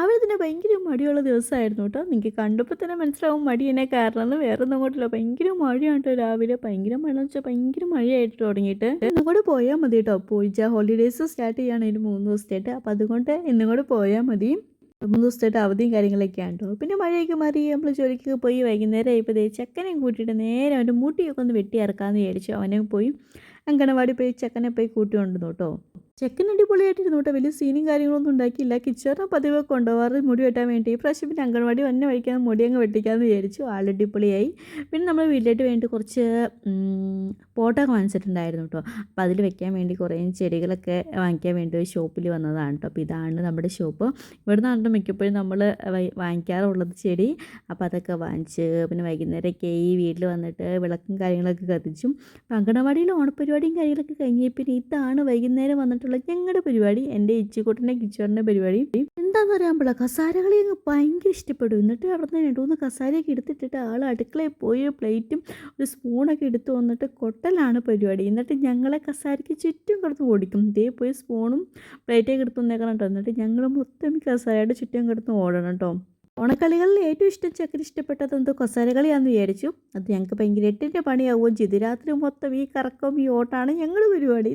രാവിലെ തന്നെ ഭയങ്കര മടിയുള്ള ദിവസമായിരുന്നു കേട്ടോ. നിങ്ങൾക്ക് കണ്ടപ്പോൾ തന്നെ മനസ്സിലാവും മടി എന്നെ കാരണമെന്ന്. വേറെ ഒന്നും കൊണ്ടല്ല, ഭയങ്കര മഴയാണ് കേട്ടോ രാവിലെ. ഭയങ്കര മഴ എന്ന് വെച്ചാൽ ഭയങ്കര മഴയായിട്ട് തുടങ്ങിയിട്ട്. ഇന്നും കൂടെ പോയാൽ മതി കേട്ടോ. പൂജ ഹോളിഡേയ്സ് സ്റ്റാർട്ട് ചെയ്യാണ് ഇതിന് 3 ദിവസത്തേട്ട്. അപ്പോൾ അതുകൊണ്ട് ഇന്നും കൂടെ പോയാൽ മതി. 3 ദിവസത്തേട്ട് അവധിയും കാര്യങ്ങളൊക്കെയാണ് കേട്ടോ. പിന്നെ മഴയൊക്കെ മാറി നമ്മൾ ജോലിക്കൊക്കെ പോയി വൈകുന്നേരം ആയപ്പോൾ ചെക്കനെയും കൂട്ടിയിട്ട് നേരെ അവൻ്റെ മുടിയൊക്കെ ഒന്ന് വെട്ടി ഇറക്കാമെന്ന് വിചാരിച്ചു. അവനെ പോയി അങ്കണവാടി പോയി ചെക്കനെ പോയി കൂട്ടി കൊണ്ടുവന്നു കേട്ടോ. ചെക്കൻ അടിപൊളിയായിട്ടിരുന്നു കേട്ടോ. വലിയ സീനും കാര്യങ്ങളൊന്നും ഉണ്ടാക്കിയില്ല. കിച്ചറിനെ പതിവ് കൊണ്ടുപോകാറ് മുടി വെട്ടാൻ വേണ്ടി. ഇപ്രാവശ്യം പിന്നെ അങ്കണവാടി വന്നെ വഴിക്കാൻ മുടി അങ്ങ് വെട്ടിക്കാമെന്ന് വിചാരിച്ചു. ആളടിപൊളിയായി. പിന്നെ നമ്മൾ വീട്ടിലേക്ക് വേണ്ടി കുറച്ച് പോട്ടൊക്കെ വാങ്ങിച്ചിട്ടുണ്ടായിരുന്നു കേട്ടോ. അപ്പോൾ അതിൽ വെക്കാൻ വേണ്ടി കുറേ ചെടികളൊക്കെ വാങ്ങിക്കാൻ വേണ്ടി ഒരു ഷോപ്പിൽ വന്നതാണ് കേട്ടോ. അപ്പോൾ ഇതാണ് നമ്മുടെ ഷോപ്പ്. ഇവിടെ നിന്നാണ് മിക്കപ്പോഴും നമ്മൾ വാങ്ങിക്കാറുള്ളത് ചെടി. അപ്പോൾ അതൊക്കെ വാങ്ങിച്ച് പിന്നെ വൈകുന്നേരമൊക്കെ ഈ വീട്ടിൽ വന്നിട്ട് വിളക്കും കാര്യങ്ങളൊക്കെ കത്തിച്ചും. അപ്പോൾ അങ്കണവാടിയിൽ ഓണപ്പരിപാടിയും കാര്യങ്ങളൊക്കെ കഴിഞ്ഞ് പിന്നെ ഇതാണ് വൈകുന്നേരം വന്നിട്ടുള്ള ഞങ്ങളുടെ പരിപാടി. എൻ്റെ ഇച്ചിക്കുട്ടൻ്റെ കിച്ചോറിൻ്റെ പരിപാടി എന്താണെന്ന് അറിയാൻ കസാരകളി അങ്ങ് ഭയങ്കര ഇഷ്ടപ്പെടും. എന്നിട്ട് അവിടെ നിന്ന് 2-3 കസാരയൊക്കെ എടുത്തിട്ടിട്ട് ആൾ അടുക്കളയിൽ പോയി പ്ലേറ്റും ഒരു സ്പൂണൊക്കെ എടുത്ത് വന്നിട്ട് കൊട്ടലാണ് പരിപാടി. എന്നിട്ട് ഞങ്ങളെ കസാരയ്ക്ക് ചുറ്റും കിടന്ന് ഓടിക്കും. ഇതേ പോയി സ്പൂണും പ്ലേറ്റൊക്കെ എടുത്ത് വന്നേക്കണം കേട്ടോ. എന്നിട്ട് ഞങ്ങൾ മൊത്തം ഈ കസാരയുടെ ചുറ്റും കിടന്ന് ഓടണം കേട്ടോ. ഓണക്കളികളിൽ ഏറ്റവും ചെക്കന് ഇഷ്ടപ്പെട്ടത് എന്തോ കസാരകളിയാണെന്ന് വിചാരിച്ചു. അത് ഞങ്ങൾക്ക് ഭയങ്കര 8ൻ്റെ പണിയാവുകയും ചെയ്തു. രാത്രി മൊത്തം ഈ കറക്കം ഈ ഓട്ടാണ് ഞങ്ങളുടെ പരിപാടി.